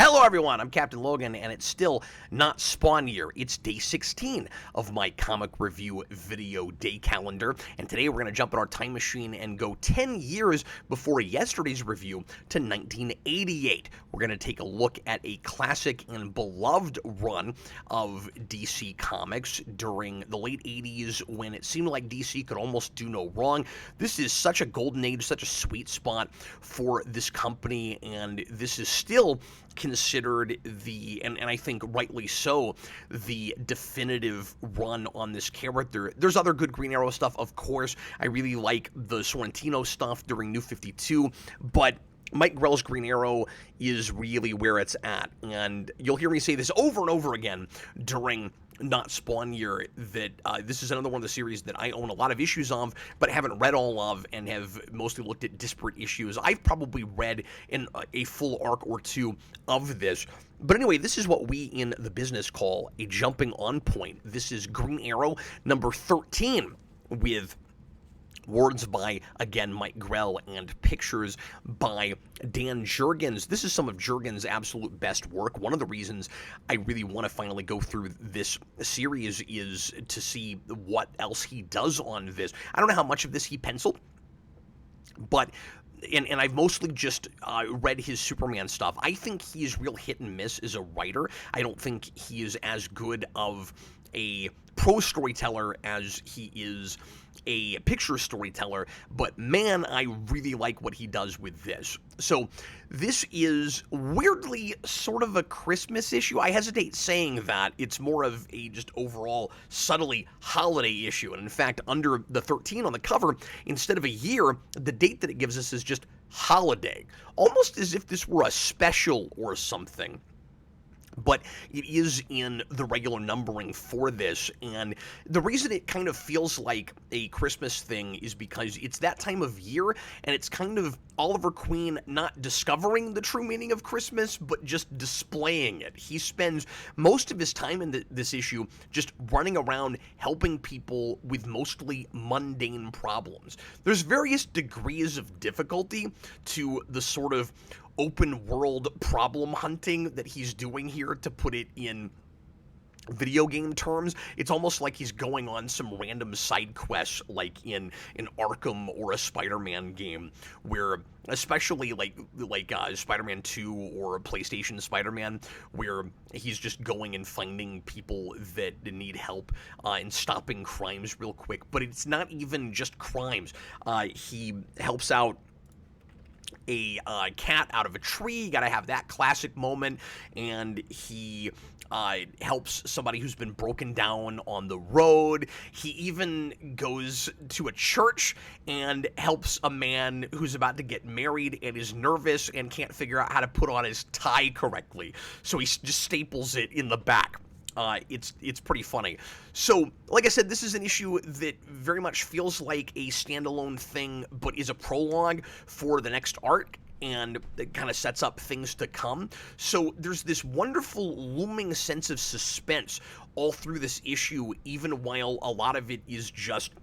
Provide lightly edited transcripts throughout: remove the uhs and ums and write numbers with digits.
Hello everyone, I'm Captain Logan, and it's still not Spawn year. It's day 16 of my comic review video day calendar, and today we're going to jump in our time machine and go 10 years before yesterday's review to 1988. We're going to take a look at a classic and beloved run of DC Comics during the late 80s when it seemed like DC could almost do no wrong. This is such a golden age, such a sweet spot for this company, and this is still considered and I think rightly so, the definitive run on this character. There's other good Green Arrow stuff, of course. I really like the Sorrentino stuff during New 52, but Mike Grell's Green Arrow is really where it's at, and you'll hear me say this over and over again during not Spawn year, that this is another one of the series that I own a lot of issues of, but haven't read all of, and have mostly looked at disparate issues. I've probably read in a full arc or two of this. But anyway, this is what we in the business call a jumping on point. This is Green Arrow number 13 with words by, again, Mike Grell, and pictures by Dan Jurgens. This is some of Jurgens' absolute best work. One of the reasons I really want to finally go through this series is to see what else he does on this. I don't know how much of this he penciled, but and I've mostly just read his Superman stuff. I think he is real hit and miss as a writer. I don't think he is as good of a prose storyteller as he is a picture storyteller, but man, I really like what he does with this. So this is weirdly sort of a Christmas issue. I hesitate saying that. It's more of a just overall subtly holiday issue. And in fact, under the 13 on the cover, instead of a year, the date that it gives us is just holiday. Almost as if this were a special or something. But it is in the regular numbering for this, and the reason it kind of feels like a Christmas thing is because it's that time of year, and it's kind of Oliver Queen not discovering the true meaning of Christmas, but just displaying it. He spends most of his time in this issue just running around helping people with mostly mundane problems. There's various degrees of difficulty to the sort of open world problem hunting that he's doing here, to put it in video game terms. It's almost like he's going on some random side quests like in an Arkham or a Spider-Man game, where especially like Spider-Man 2 or PlayStation Spider-Man, where he's just going and finding people that need help and stopping crimes real quick. But it's not even just crimes. He helps out a cat out of a tree. You gotta have that classic moment. And he helps somebody who's been broken down on the road. He even goes to a church and helps a man who's about to get married and is nervous and can't figure out how to put on his tie correctly, so he just staples it in the back. It's pretty funny. So, like I said, this is an issue that very much feels like a standalone thing, but is a prologue for the next arc, and it kind of sets up things to come. So there's this wonderful looming sense of suspense all through this issue, even while a lot of it is just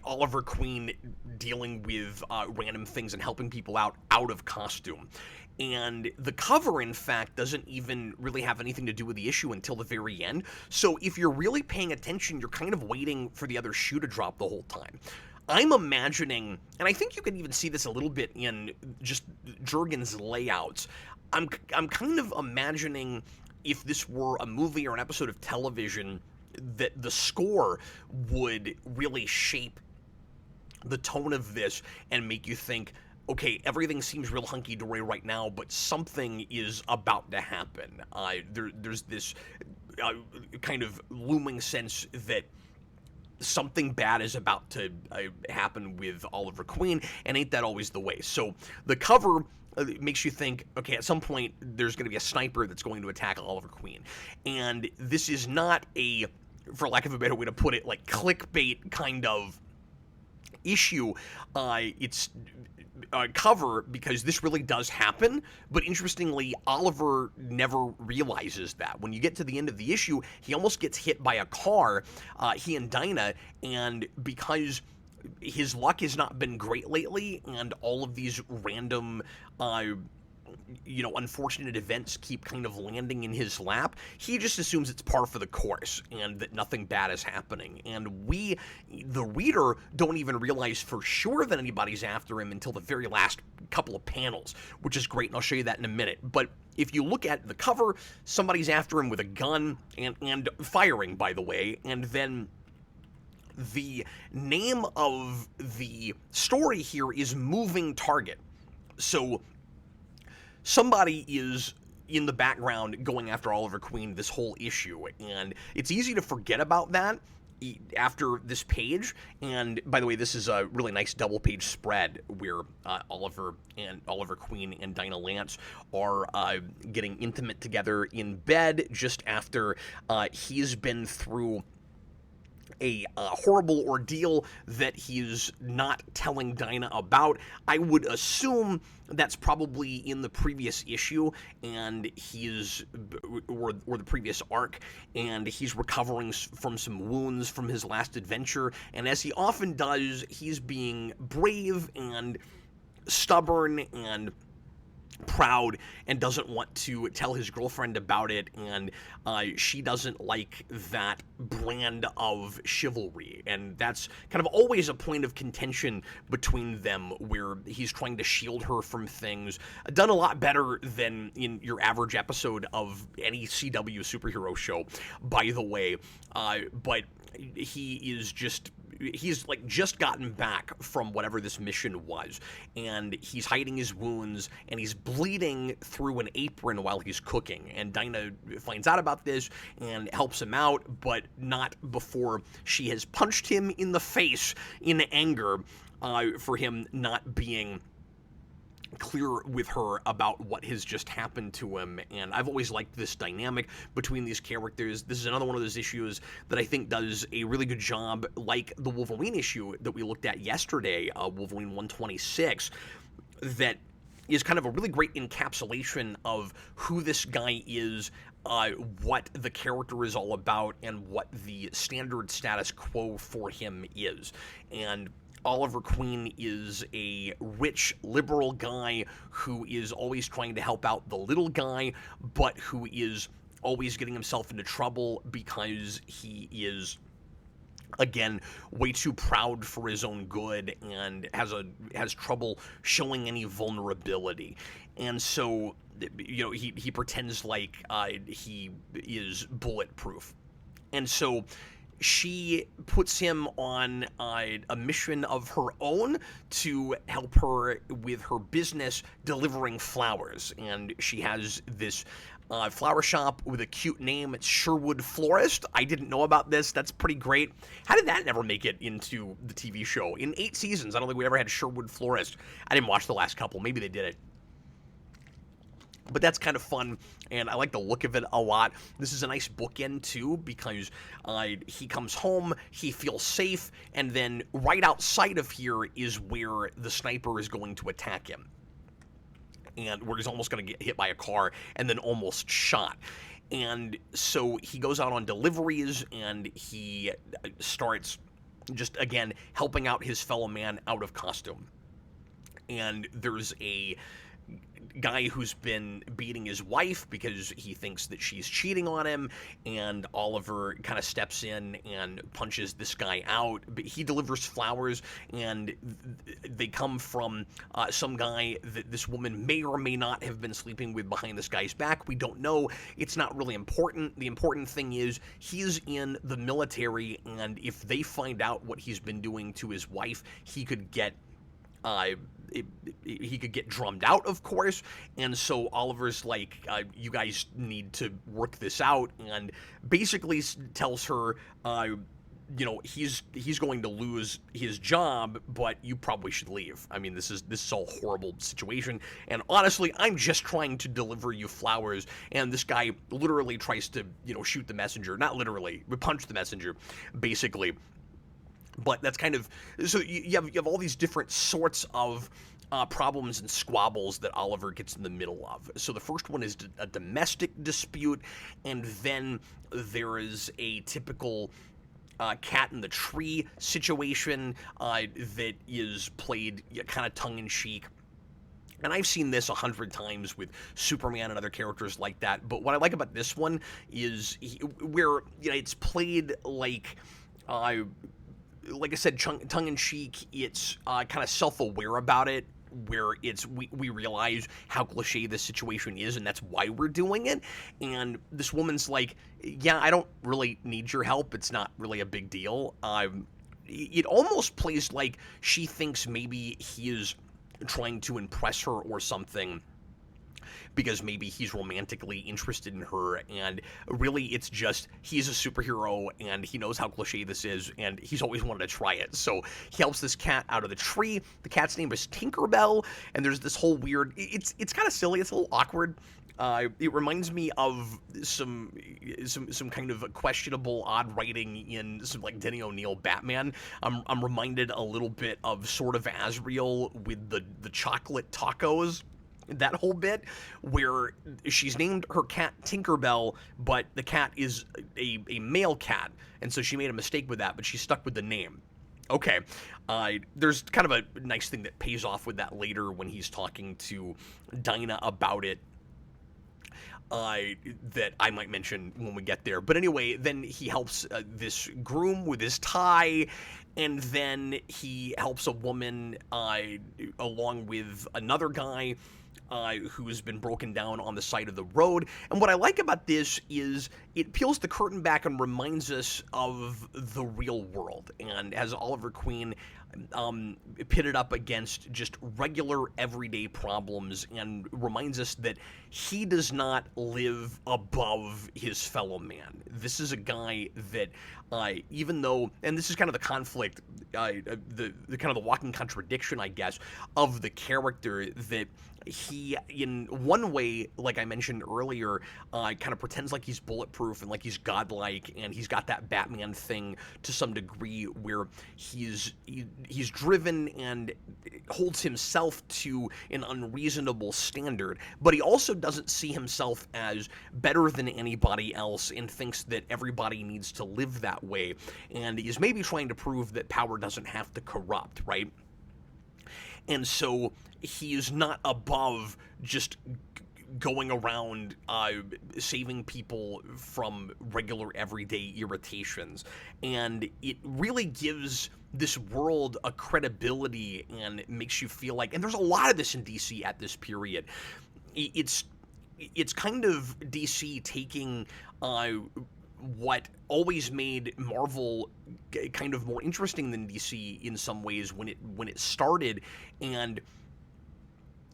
Oliver Queen dealing with random things and helping people out of costume. And the cover, in fact, doesn't even really have anything to do with the issue until the very end. So if you're really paying attention, you're kind of waiting for the other shoe to drop the whole time. I'm imagining, and I think you can even see this a little bit in just Jurgens' layouts, I'm kind of imagining if this were a movie or an episode of television, that the score would really shape the tone of this and make you think, okay, everything seems real hunky-dory right now, but something is about to happen. There's this kind of looming sense that something bad is about to happen with Oliver Queen, and ain't that always the way? So the cover makes you think, okay, at some point there's going to be a sniper that's going to attack Oliver Queen. And this is not a, for lack of a better way to put it, like clickbait kind of issue. It's cover because this really does happen, but interestingly, Oliver never realizes that. When you get to the end of the issue, he almost gets hit by a car, he and Dinah, and because his luck has not been great lately, and all of these random unfortunate events keep kind of landing in his lap, he just assumes it's par for the course and that nothing bad is happening. And we, the reader, don't even realize for sure that anybody's after him until the very last couple of panels, which is great, and I'll show you that in a minute. But if you look at the cover, somebody's after him with a gun and firing, by the way, and then the name of the story here is Moving Target. So somebody is in the background going after Oliver Queen this whole issue, and it's easy to forget about that after this page. And by the way, this is a really nice double page spread where Oliver Queen and Dinah Lance are getting intimate together in bed just after he's been through a horrible ordeal that he's not telling Dinah about. I would assume that's probably in the previous issue, and or the previous arc, and he's recovering from some wounds from his last adventure, and as he often does, he's being brave and stubborn and proud and doesn't want to tell his girlfriend about it, and she doesn't like that brand of chivalry, and that's kind of always a point of contention between them, where he's trying to shield her from things. Done a lot better than in your average episode of any CW superhero show, by the way, but he's like just gotten back from whatever this mission was, and he's hiding his wounds, and he's bleeding through an apron while he's cooking, and Dinah finds out about this and helps him out, but not before she has punched him in the face in anger for him not being clear with her about what has just happened to him. And I've always liked this dynamic between these characters. This is another one of those issues that I think does a really good job, like the Wolverine issue that we looked at yesterday, Wolverine 126, that is kind of a really great encapsulation of who this guy is, what the character is all about, and what the standard status quo for him is. And Oliver Queen is a rich, liberal guy who is always trying to help out the little guy, but who is always getting himself into trouble because he is, again, way too proud for his own good and has trouble showing any vulnerability. And so, he pretends like he is bulletproof. And so she puts him on a mission of her own to help her with her business delivering flowers. And she has this flower shop with a cute name. It's Sherwood Florist. I didn't know about this. That's pretty great. How did that never make it into the TV show? In 8 seasons, I don't think we ever had Sherwood Florist. I didn't watch the last couple. Maybe they did it. But that's kind of fun, and I like the look of it a lot. This is a nice bookend, too, because he comes home, he feels safe, and then right outside of here is where the sniper is going to attack him, and where he's almost going to get hit by a car and then almost shot. And so he goes out on deliveries, and he starts just, again, helping out his fellow man out of costume. And there's a guy who's been beating his wife because he thinks that she's cheating on him, and Oliver kind of steps in and punches this guy out. But he delivers flowers, and they come from some guy that this woman may or may not have been sleeping with behind this guy's back. We don't know. It's not really important. The important thing is he's in the military, and if they find out what he's been doing to his wife, he could get drummed out, of course. And so Oliver's like, you guys need to work this out, and basically tells her, he's going to lose his job, but you probably should leave. I mean, this is a horrible situation, and honestly, I'm just trying to deliver you flowers, and this guy literally tries to, shoot the messenger. Not literally, but punch the messenger, basically. But that's kind of, so you have all these different sorts of problems and squabbles that Oliver gets in the middle of. So the first one is a domestic dispute, and then there is a typical cat in the tree situation that is played kind of tongue-in-cheek. And I've seen this 100 times with Superman and other characters like that. But what I like about this one is where it's played uh, like I said, tongue in cheek. It's kind of self aware about it, where we realize how cliche this situation is, and that's why we're doing it. And this woman's like, yeah, I don't really need your help. It's not really a big deal. It almost plays like she thinks maybe he is trying to impress her or something, because maybe he's romantically interested in her, and really it's just he's a superhero and he knows how cliche this is, and he's always wanted to try it. So he helps this cat out of the tree. The cat's name is Tinkerbell, and there's this whole weird, it's kind of silly, it's a little awkward. It reminds me of some kind of questionable, odd writing in some like Denny O'Neil Batman. I'm reminded a little bit of Sword of Azrael with the chocolate tacos, that whole bit, where she's named her cat Tinkerbell, but the cat is a male cat, and so she made a mistake with that, but she's stuck with the name. Okay, there's kind of a nice thing that pays off with that later when he's talking to Dinah about it, that I might mention when we get there. But anyway, then he helps this groom with his tie, and then he helps a woman along with another guy who's been broken down on the side of the road. And what I like about this is it peels the curtain back and reminds us of the real world, and has Oliver Queen pitted up against just regular everyday problems, and reminds us that he does not live above his fellow man. This is a guy that even though, and this is kind of the conflict, the kind of the walking contradiction, I guess, of the character, that he, in one way, like I mentioned earlier, kind of pretends like he's bulletproof and like he's godlike, and he's got that Batman thing to some degree, where he's driven and holds himself to an unreasonable standard, but he also doesn't see himself as better than anybody else, and thinks that everybody needs to live that way, and is maybe trying to prove that power doesn't have to corrupt, right? And so he is not above just going around saving people from regular everyday irritations. And it really gives this world a credibility, and it makes you feel like, and there's a lot of this in DC at this period, it's kind of DC taking what always made Marvel kind of more interesting than DC in some ways when it started, and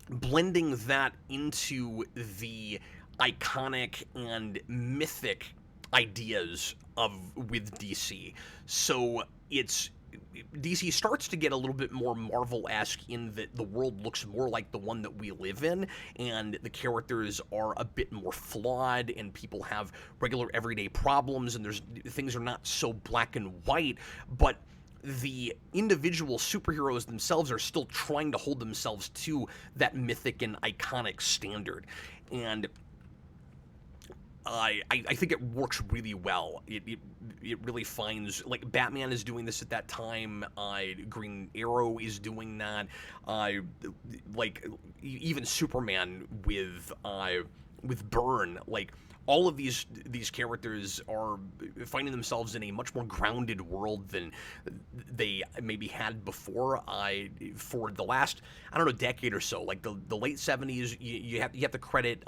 blending that into the iconic and mythic ideas with DC. So DC starts to get a little bit more Marvel-esque in that the world looks more like the one that we live in, and the characters are a bit more flawed, and people have regular everyday problems, and things are not so black and white, but the individual superheroes themselves are still trying to hold themselves to that mythic and iconic standard. And I think it works really well. It really finds, like, Batman is doing this at that time. Green Arrow is doing that. Like, even Superman with Byrne, like, all of these characters are finding themselves in a much more grounded world than they maybe had before. For the last, I don't know, decade or so, like the late 70s, you have to credit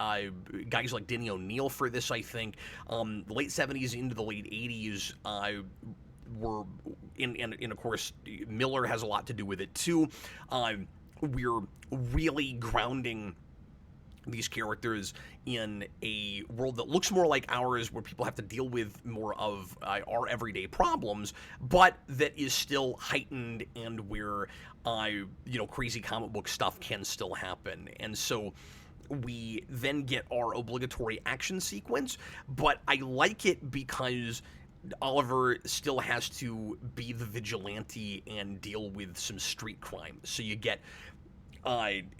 guys like Denny O'Neil for this. I think the late 70s into the late 80s were, and of course Miller has a lot to do with it too. We're really grounding these characters in a world that looks more like ours, where people have to deal with more of our everyday problems, but that is still heightened, and where crazy comic book stuff can still happen. And so we then get our obligatory action sequence, but I like it because Oliver still has to be the vigilante and deal with some street crime. So you get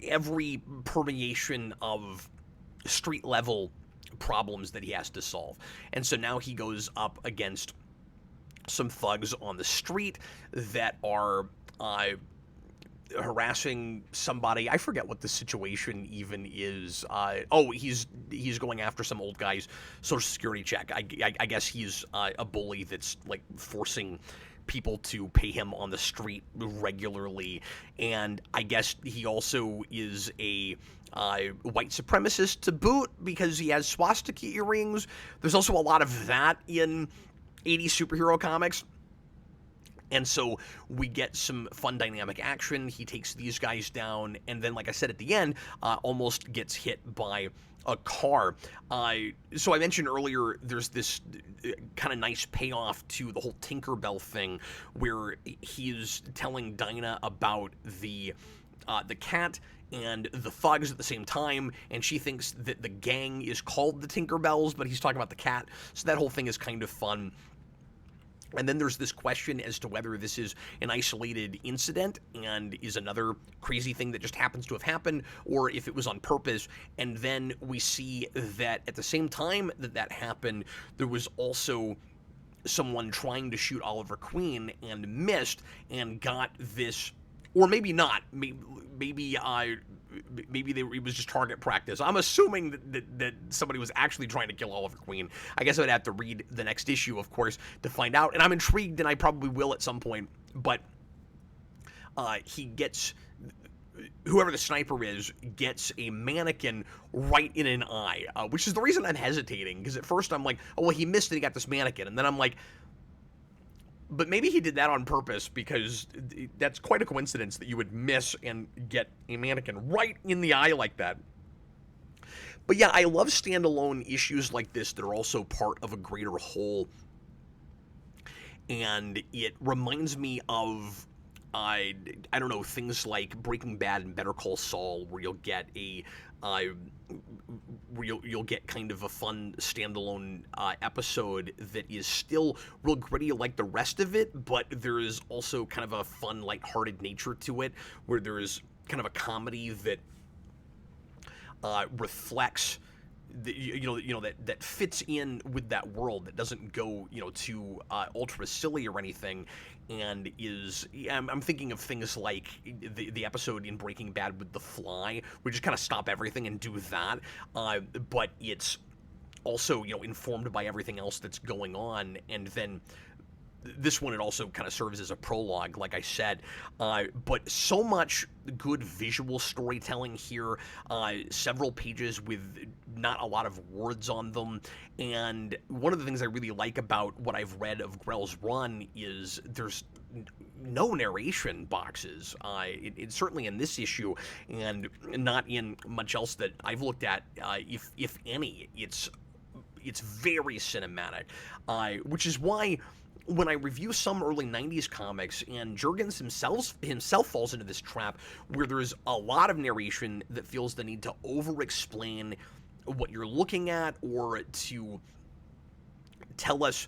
every permeation of street level problems that he has to solve. And so now he goes up against some thugs on the street that are harassing somebody. I forget what the situation even is. He's going after some old guy's social security check. I guess he's a bully that's like forcing people to pay him on the street regularly, and I guess he also is a white supremacist to boot because he has swastika earrings. There's also a lot of that in 80s superhero comics. And so we get some fun dynamic action. He takes these guys down, and then, like I said at the end, almost gets hit by a car. So I mentioned earlier, there's this kind of nice payoff to the whole Tinkerbell thing, where he's telling Dinah about the cat and the thugs at the same time, and she thinks that the gang is called the Tinkerbells, but he's talking about the cat. So that whole thing is kind of fun. And then there's this question as to whether this is an isolated incident and is another crazy thing that just happens to have happened, or if it was on purpose. And then we see that at the same time that that happened, there was also someone trying to shoot Oliver Queen and missed and got this, or maybe not. Maybe it was just target practice. I'm assuming that somebody was actually trying to kill Oliver Queen. I guess I would have to read the next issue, of course, to find out. And I'm intrigued, and I probably will at some point. But he gets, whoever the sniper is, gets a mannequin right in an eye, which is the reason I'm hesitating. Because at first I'm like, oh, well, he missed it, he got this mannequin. And then I'm like, but maybe he did that on purpose, because that's quite a coincidence that you would miss and get a mannequin right in the eye like that. But yeah, I love standalone issues like this that are also part of a greater whole. And it reminds me of, I don't know, things like Breaking Bad and Better Call Saul, where you'll get you'll get kind of a fun standalone episode that is still real gritty like the rest of it, but there is also kind of a fun, lighthearted nature to it, where there is kind of a comedy that reflects that fits in with that world, that doesn't go too ultra silly or anything, and is, I'm thinking of things like the episode in Breaking Bad with The Fly, we just kind of stop everything and do that, but it's also informed by everything else that's going on. And then this one, it also kind of serves as a prologue, like I said, but so much good visual storytelling here, several pages with not a lot of words on them, and one of the things I really like about what I've read of Grell's run is there's no narration boxes. It's certainly in this issue, and not in much else that I've looked at, if any. It's very cinematic, which is why when I review some early 90s comics, and Jurgens himself falls into this trap, where there's a lot of narration that feels the need to over-explain what you're looking at, or to tell us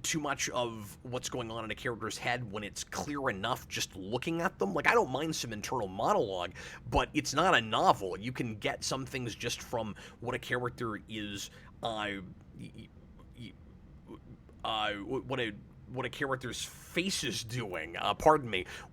too much of what's going on in a character's head when it's clear enough just looking at them. Like, I don't mind some internal monologue, but it's not a novel. You can get some things just from what a character is what a character's face is doing.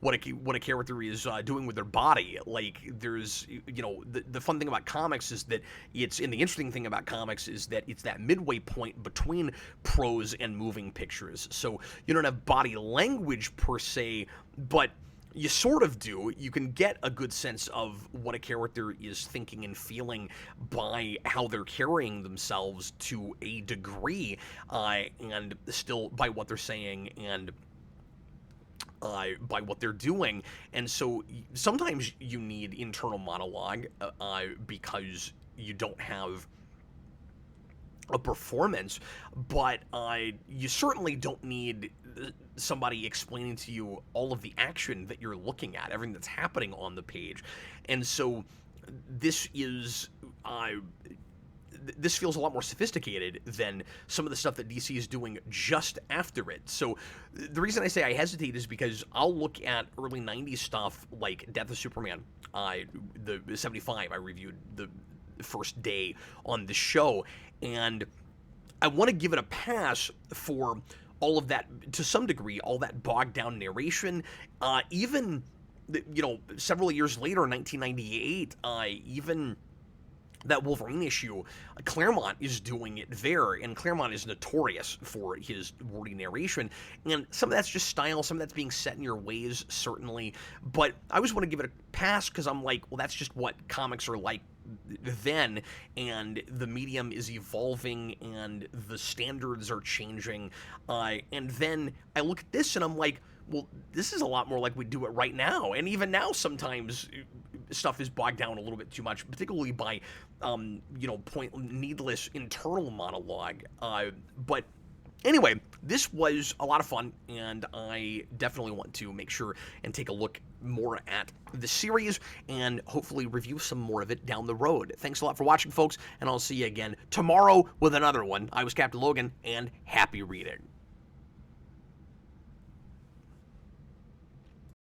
What a character is doing with their body. Like, there's the fun thing about comics is that the interesting thing about comics is that it's that midway point between prose and moving pictures. So you don't have body language per se, but you sort of do. You can get a good sense of what a character is thinking and feeling by how they're carrying themselves to a degree, and still by what they're saying and by what they're doing. And so sometimes you need internal monologue because you don't have a performance, but you certainly don't need somebody explaining to you all of the action that you're looking at, everything that's happening on the page. And so this is this feels a lot more sophisticated than some of the stuff that DC is doing just after it. So the reason I say I hesitate is because I'll look at early 90s stuff like Death of Superman, the 75 I reviewed the first day on the show, and I want to give it a pass for all of that, to some degree, all that bogged down narration, even several years later, in 1998, even that Wolverine issue, Claremont is doing it there, and Claremont is notorious for his wordy narration, and some of that's just style, some of that's being set in your ways, certainly, but I always want to give it a pass, because I'm like, well, that's just what comics are like then, and the medium is evolving, and the standards are changing, and then I look at this, and I'm like, well, this is a lot more like we do it right now. And even now, sometimes stuff is bogged down a little bit too much, particularly by, needless internal monologue. But anyway, this was a lot of fun, and I definitely want to make sure and take a look more at the series and hopefully review some more of it down the road. Thanks a lot for watching, folks, and I'll see you again tomorrow with another one. I was Captain Logan, and happy reading.